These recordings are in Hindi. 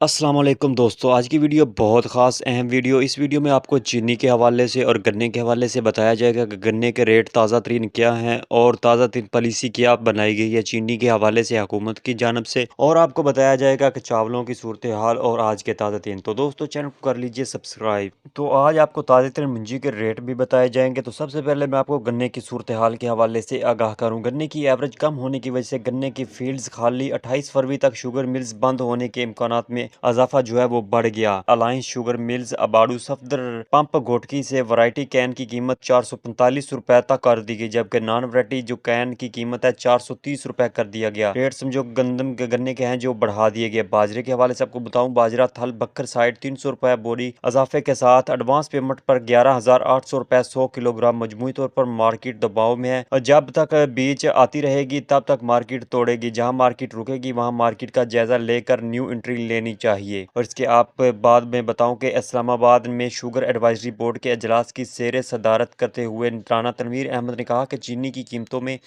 अस्सलाम वालेकुम दोस्तों, आज की वीडियो बहुत ख़ास अहम वीडियो। इस वीडियो में आपको चीनी के हवाले से और गन्ने के हवाले से बताया जाएगा कि गन्ने के रेट ताज़ा तरीन क्या हैं और ताज़ा तरीन पॉलिसी क्या बनाई गई है चीनी के हवाले से हुकूमत की जानब से, और आपको बताया जाएगा कि चावलों की सूरत हाल और आज के ताज़ा तरीन। तो दोस्तों, चैनल को कर लीजिए सब्सक्राइब। तो आज आपको ताज़ा तरीन मुंजी के रेट भी बताए जाएंगे। तो सबसे पहले मैं आपको गन्ने की सूरत हाल के हवाले से आगाह करूँ। गन्ने की एवरेज कम होने की वजह से गन्ने की फील्ड्स खाली, 28 फरवरी तक शुगर मिल्स बंद होने के इम्कानात में इजाफा जो है वो बढ़ गया। अलायंस शुगर मिल्स अबाडू सफदर पंप घोटकी से वैरायटी कैन की कीमत 445 रुपए तक कर दी गई, जबकि नॉन वैरायटी जो कैन की कीमत है 430 रुपए कर दिया गया। रेट समझो गंदम के गन्ने के हैं जो बढ़ा दिए गए। बाजरे के हवाले से आपको बताऊं, बाजरा थल बक्कर साइड 300 रुपए बोरी इजाफे के साथ एडवांस पेमेंट पर 11,800 रुपए 100 किलोग्राम मजमूई तौर पर मार्केट दबाव में है, और जब तक बीच आती रहेगी तब तक मार्केट तोड़ेगी। जहां मार्केट रुकेगी वहां मार्केट का जायजा लेकर न्यू एंट्री लेनी चाहिए। और इसके आप बाद में बताऊं कि इस्लामाबाद में शुगर एडवाइजरी बोर्ड के अजलास की शेर सदारत करते हुए राना तनवीर अहमद ने कहा कि चीनी की कीमतों में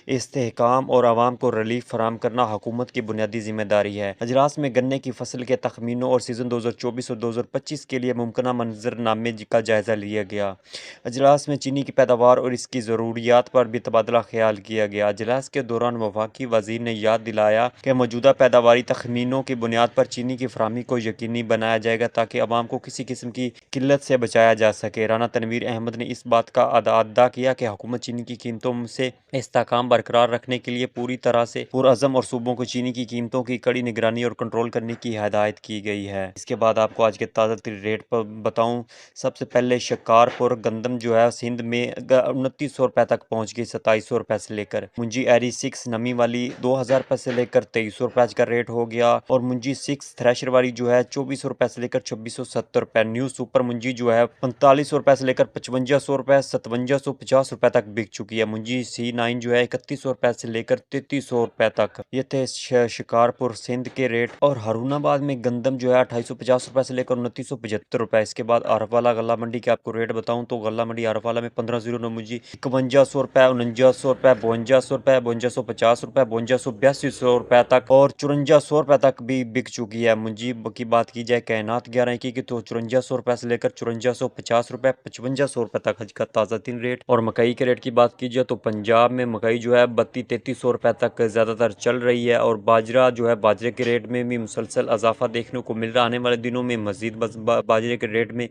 इस्तेहकाम और आवाम को रिलीफ फराम करना हुकूमत की बुनियादी जिम्मेदारी है। अजलास में गन्ने की फसल के तखमीनों और सीजन 2024 और 2025 के लिए मुमकिन मंजरनामे का जायजा लिया गया। अजलास में चीनी की पैदावार और इसकी ज़रूरियात पर भी तबादला ख्याल किया गया। अजलास के दौरान वफाकी वज़ीर ने याद दिलाया कि मौजूदा पैदावारी तखमीनों की बुनियाद पर चीनी की फराहमी को यकीनी बनाया जाएगा ताकि अवाम को किसी किस्म की किल्लत से बचाया जा सके। राना तनवीर अहमद ने इस बात का अदा किया कि हुकूमत चीनी की कीमतों से इस्तेहकाम बरकरार रखने के लिए पूरी तरह से पुरअज़म और सूबों को चीनी की कीमतों की कड़ी निगरानी और कंट्रोल करने की हिदायत की गई है। इसके बाद आपको आज के ताज़ा रेट पर बताऊँ। सबसे पहले शिकारपुर गंदम जो है सिंध में 2900 रुपए तक पहुंच गई, 2700 रुपए से लेकर। मुंजी एरी 6 नमी वाली 2000 रुपए से लेकर 2300 रुपए का रेट हो गया, और मुंजी 6 थ्रेशर वाली जो है 2400 रुपए से लेकर 2670 रुपए। न्यू सुपर मुंजी जो है 4500 रुपए से लेकर 5500 रुपए 5750 रुपए तक बिक चुकी है। मुंजी C9 जो है 3100 रुपए से लेकर 3300 रुपए तक। ये थे शिकारपुर सिंध के रेट। और हरुणाबाद में गंदम जो है 2850 रुपए से लेकर 2975 रुपए। इसके बाद आरफवाला गल्ला मंडी के आपको रेट बताऊं तो गल्ला मंडी आरफवाला में 1509 मुंजी 5100 रुपए, 4900 रुपए, 5200 रुपए, 5250 रुपए, 5282 रुपए तक, और 5400 रुपए तक भी बिक चुकी है। मुंजी की बात की जाए कैनात 11 की तो 5400 रुपए से लेकर 5450 रुपए, 5500 रुपए तक आज का ताज़ा तीन रेट। और मकई के रेट की बात की जाए तो पंजाब में मकई जो है 32-3300 रुपए तक ज़्यादातर चल रही है। और बाजरा जो है, बाजरे के रेट में भी मुसलसल इजाफा देखने को मिल रहा है। आने वाले दिनों में मजीद बाजरे के रेट में